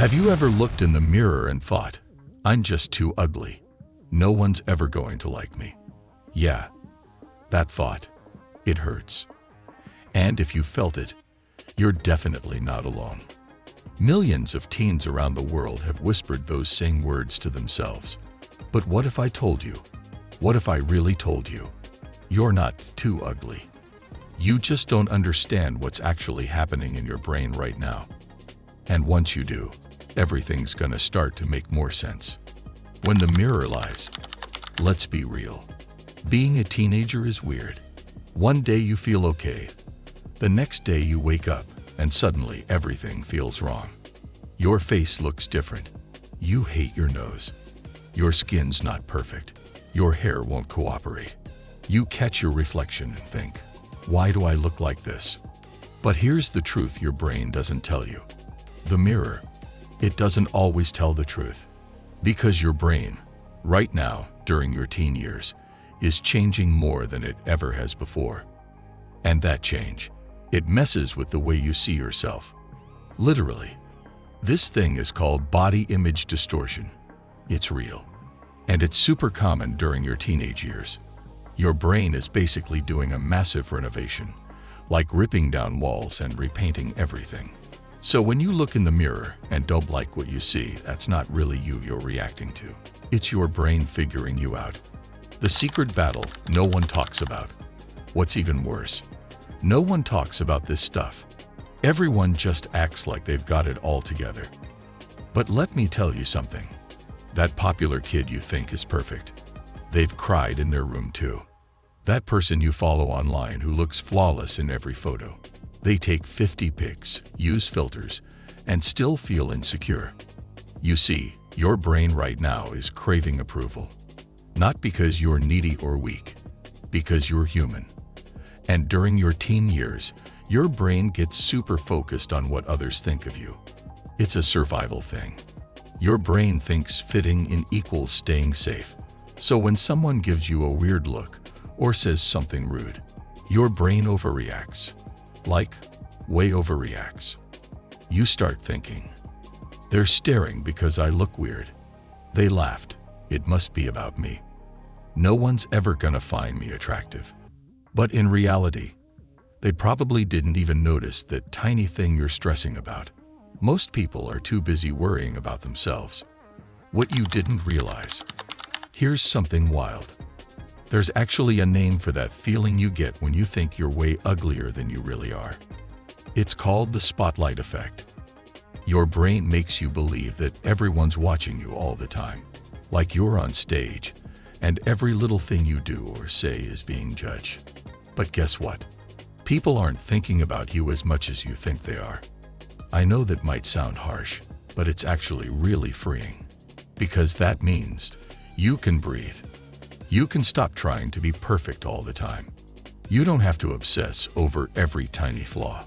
Have you ever looked in the mirror and thought, I'm just too ugly. No one's ever going to like me? Yeah, that thought, it hurts. And if you felt it, you're definitely not alone. Millions of teens around the world have whispered those same words to themselves. But what if I told you? What if I really told you? You're not too ugly. You just don't understand what's actually happening in your brain right now. And once you do, everything's gonna start to make more sense. When the mirror lies, let's be real. Being a teenager is weird. One day you feel okay. The next day you wake up and suddenly everything feels wrong. Your face looks different. You hate your nose. Your skin's not perfect. Your hair won't cooperate. You catch your reflection and think, why do I look like this? But here's the truth your brain doesn't tell you. The mirror, it doesn't always tell the truth. Because your brain, right now, during your teen years, is changing more than it ever has before. And that change, it messes with the way you see yourself. Literally. This thing is called body image distortion. It's real. And it's super common during your teenage years. Your brain is basically doing a massive renovation, like ripping down walls and repainting everything. So when you look in the mirror and don't like what you see, that's not really you you're reacting to. It's your brain figuring you out. The secret battle no one talks about. What's even worse, no one talks about this stuff. Everyone just acts like they've got it all together. But let me tell you something. That popular kid you think is perfect, they've cried in their room too. That person you follow online who looks flawless in every photo. They take 50 pics, use filters, and still feel insecure. You see, your brain right now is craving approval. Not because you're needy or weak, because you're human. And during your teen years, your brain gets super focused on what others think of you. It's a survival thing. Your brain thinks fitting in equals staying safe. So when someone gives you a weird look or says something rude, your brain overreacts. Like, way overreacts. You start thinking, they're staring because I look weird. They laughed. It must be about me. No one's ever gonna find me attractive. But in reality, they probably didn't even notice that tiny thing you're stressing about. Most people are too busy worrying about themselves. What you didn't realize. Here's something wild. There's actually a name for that feeling you get when you think you're way uglier than you really are. It's called the spotlight effect. Your brain makes you believe that everyone's watching you all the time, like you're on stage, and every little thing you do or say is being judged. But guess what? People aren't thinking about you as much as you think they are. I know that might sound harsh, but it's actually really freeing. Because that means you can breathe. You can stop trying to be perfect all the time. You don't have to obsess over every tiny flaw.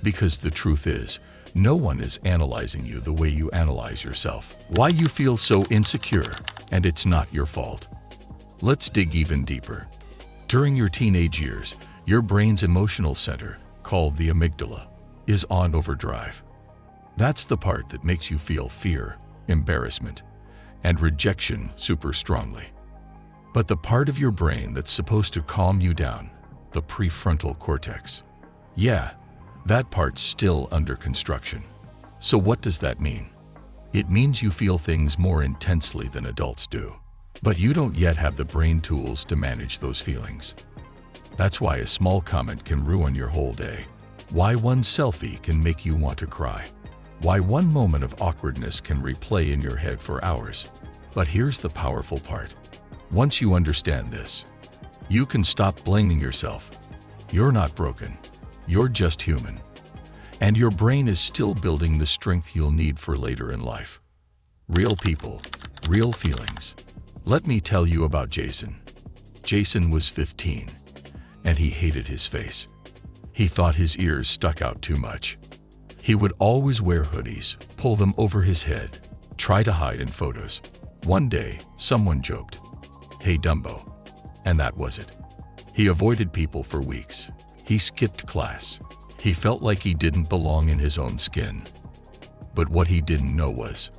Because the truth is, no one is analyzing you the way you analyze yourself. Why you feel so insecure, and it's not your fault. Let's dig even deeper. During your teenage years, your brain's emotional center, called the amygdala, is on overdrive. That's the part that makes you feel fear, embarrassment, and rejection super strongly. But the part of your brain that's supposed to calm you down, the prefrontal cortex, yeah, that part's still under construction. So what does that mean? It means you feel things more intensely than adults do. But you don't yet have the brain tools to manage those feelings. That's why a small comment can ruin your whole day. Why one selfie can make you want to cry. Why one moment of awkwardness can replay in your head for hours. But here's the powerful part. Once you understand this, you can stop blaming yourself. You're not broken. You're just human. And your brain is still building the strength you'll need for later in life. Real people, real feelings. Let me tell you about Jason. Jason was 15, and he hated his face. He thought his ears stuck out too much. He would always wear hoodies, pull them over his head, try to hide in photos. One day, someone joked, "Hey Dumbo." And that was it. He avoided people for weeks. He skipped class. He felt like he didn't belong in his own skin. But what he didn't know was,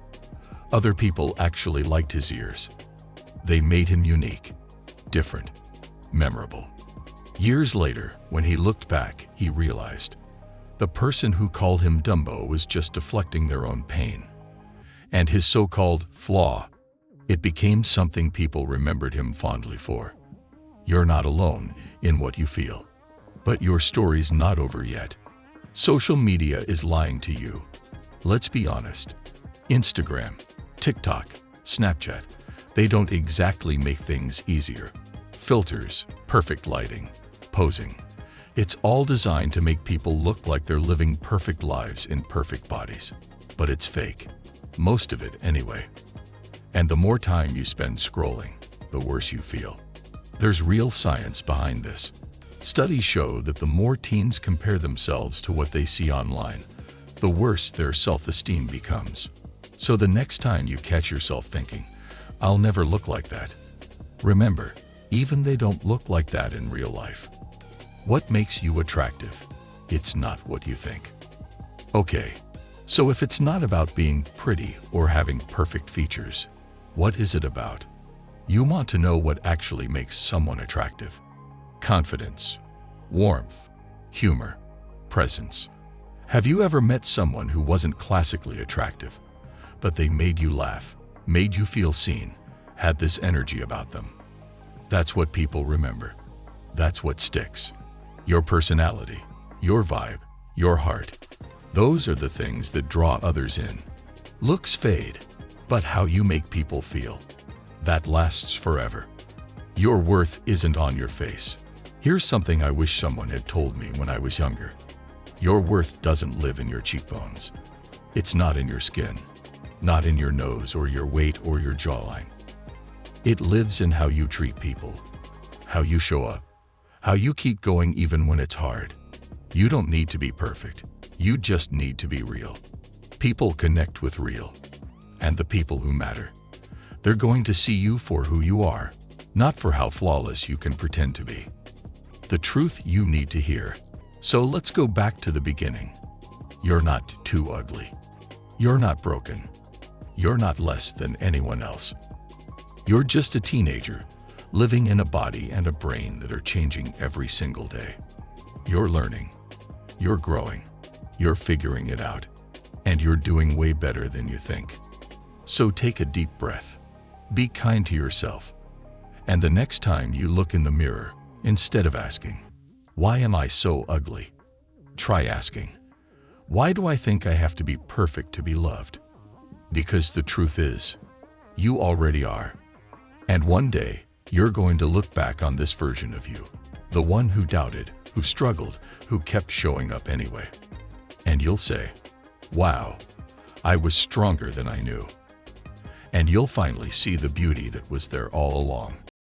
other people actually liked his ears. They made him unique, different, memorable. Years later, when he looked back, he realized the person who called him Dumbo was just deflecting their own pain. And his so-called flaw, it became something people remembered him fondly for. You're not alone in what you feel. But your story's not over yet. Social media is lying to you. Let's be honest. Instagram, TikTok, Snapchat, they don't exactly make things easier. Filters, perfect lighting, posing. It's all designed to make people look like they're living perfect lives in perfect bodies. But it's fake. Most of it anyway. And the more time you spend scrolling, the worse you feel. There's real science behind this. Studies show that the more teens compare themselves to what they see online, the worse their self-esteem becomes. So the next time you catch yourself thinking, "I'll never look like that," remember, even they don't look like that in real life. What makes you attractive? It's not what you think. Okay, so if it's not about being pretty or having perfect features, what is it about? You want to know what actually makes someone attractive. Confidence, warmth, humor, presence. Have you ever met someone who wasn't classically attractive, but they made you laugh, made you feel seen, had this energy about them? That's what people remember. That's what sticks. Your personality, your vibe, your heart. Those are the things that draw others in. Looks fade, but how you make people feel, that lasts forever. Your worth isn't on your face. Here's something I wish someone had told me when I was younger. Your worth doesn't live in your cheekbones. It's not in your skin, not in your nose or your weight or your jawline. It lives in how you treat people, how you show up, how you keep going even when it's hard. You don't need to be perfect. You just need to be real. People connect with real. And the people who matter, they're going to see you for who you are, not for how flawless you can pretend to be. The truth you need to hear. So let's go back to the beginning. You're not too ugly. You're not broken. You're not less than anyone else. You're just a teenager, living in a body and a brain that are changing every single day. You're learning. You're growing. You're figuring it out. And you're doing way better than you think. So take a deep breath. Be kind to yourself. And the next time you look in the mirror, instead of asking, "Why am I so ugly?" try asking, "Why do I think I have to be perfect to be loved?" Because the truth is, you already are. And one day, you're going to look back on this version of you, the one who doubted, who struggled, who kept showing up anyway. And you'll say, "Wow, I was stronger than I knew." And you'll finally see the beauty that was there all along.